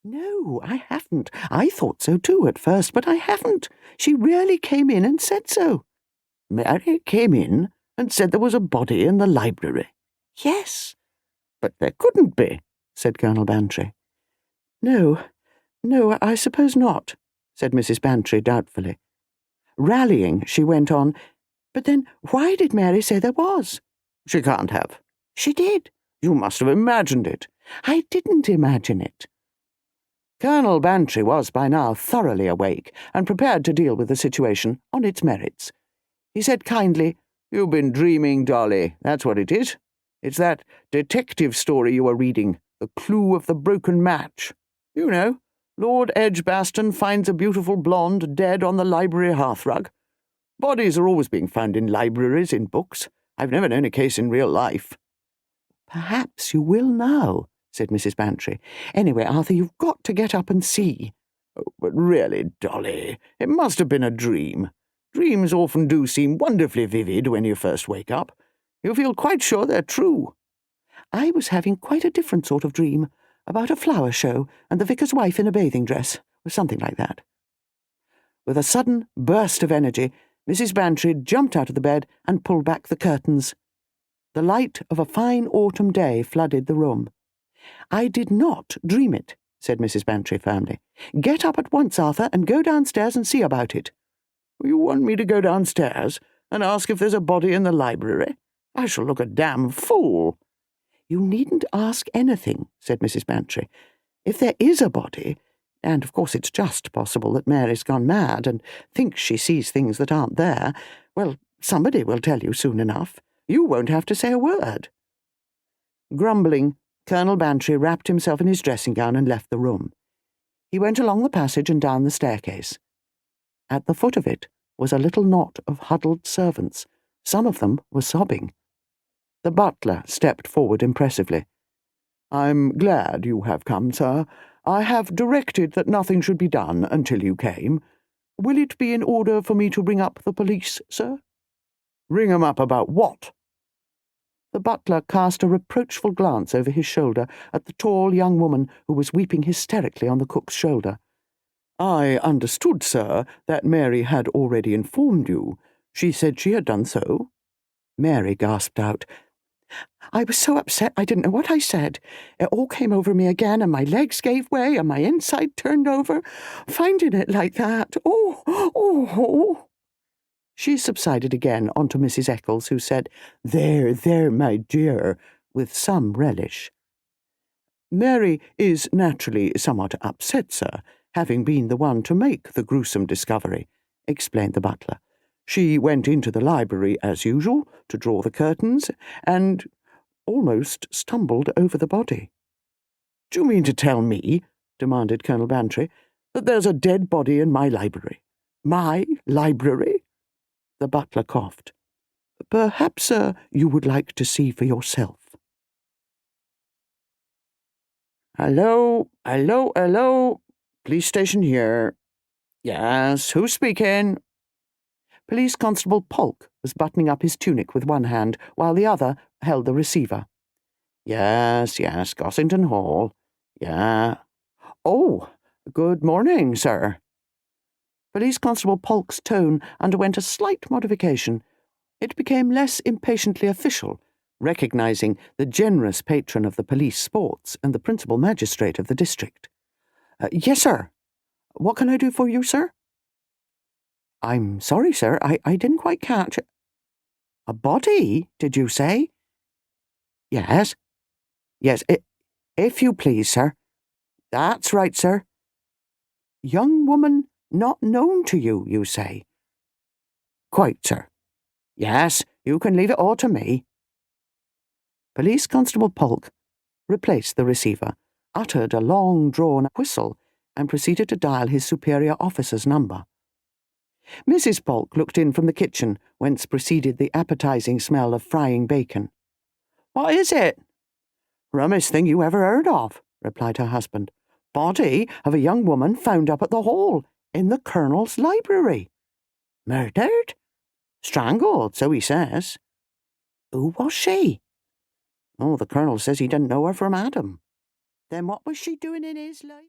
No, I haven't. I thought so too at first, but I haven't. She really came in and said so." "Mary came in and said there was a body in the library?" "Yes." "But there couldn't be," said Colonel Bantry. No, I suppose not," said Mrs. Bantry doubtfully. Rallying, she went on, "But then why did Mary say there was?" "She can't have." "She did." "You must have imagined it." "I didn't imagine it." Colonel Bantry was by now thoroughly awake and prepared to deal with the situation on its merits. He said kindly, "You've been dreaming, Dolly, that's what it is. It's that detective story you were reading, The Clue of the Broken Match. You know, Lord Edgbaston finds a beautiful blonde dead on the library hearthrug. Bodies are always being found in libraries in books. I've never known a case in real life." "Perhaps you will now," said Mrs. Bantry. "Anyway, Arthur, you've got to get up and see." "Oh, but really, Dolly, it must have been a dream. Dreams often do seem wonderfully vivid when you first wake up. You feel quite sure they're true." "I was having quite a different sort of dream, about a flower show and the vicar's wife in a bathing dress, or something like that." With a sudden burst of energy, Mrs. Bantry jumped out of the bed and pulled back the curtains. The light of a fine autumn day flooded the room. "I did not dream it," said Mrs. Bantry firmly. "Get up at once, Arthur, and go downstairs and see about it." "You want me to go downstairs and ask if there's a body in the library? I shall look a damn fool." "You needn't ask anything," said Mrs. Bantry. "If there is a body, and of course it's just possible that Mary's gone mad and thinks she sees things that aren't there, well, somebody will tell you soon enough. You won't have to say a word." Grumbling, Colonel Bantry wrapped himself in his dressing gown and left the room. He went along the passage and down the staircase. At the foot of it was a little knot of huddled servants. Some of them were sobbing. The butler stepped forward impressively. "I'm glad you have come, sir. I have directed that nothing should be done until you came. Will it be in order for me to ring up the police, sir?" "Ring 'em up about what?" The butler cast a reproachful glance over his shoulder at the tall young woman who was weeping hysterically on the cook's shoulder. "I understood, sir, that Mary had already informed you. She said she had done so." Mary gasped out, "I was so upset I didn't know what I said. It all came over me again, and my legs gave way, and my inside turned over. Finding it like that, oh. She subsided again onto Mrs. Eccles, who said, There, my dear," with some relish. "Mary is naturally somewhat upset, sir, having been the one to make the gruesome discovery," explained the butler. "She went into the library as usual to draw the curtains, and almost stumbled over the body." "Do you mean to tell me," demanded Colonel Bantry, "that there's a dead body in my library? My library?" The butler coughed. "Perhaps, sir, you would like to see for yourself." Hello. Police station here. Yes, who's speaking?" Police Constable Polk was buttoning up his tunic with one hand, while the other held the receiver. Yes, Gossington Hall. Yeah. Oh, good morning, sir." Police Constable Polk's tone underwent a slight modification. It became less impatiently official, recognising the generous patron of the police sports and the principal magistrate of the district. "Yes, sir. What can I do for you, sir?" "I'm sorry, sir, I didn't quite catch it." "A body, did you say?" Yes, if you please, sir." "That's right, sir." "Young woman not known to you, you say?" "Quite, sir." "Yes, you can leave it all to me." Police Constable Polk replaced the receiver, uttered a long-drawn whistle, and proceeded to dial his superior officer's number. Mrs. Polk looked in from the kitchen, whence proceeded the appetizing smell of frying bacon. "What is it?" "Rummest thing you ever heard of," replied her husband. "Body of a young woman found up at the Hall, in the Colonel's library." "Murdered?" "Strangled, so he says." "Who was she?" "Oh, the Colonel says he didn't know her from Adam." "Then what was she doing in his library?"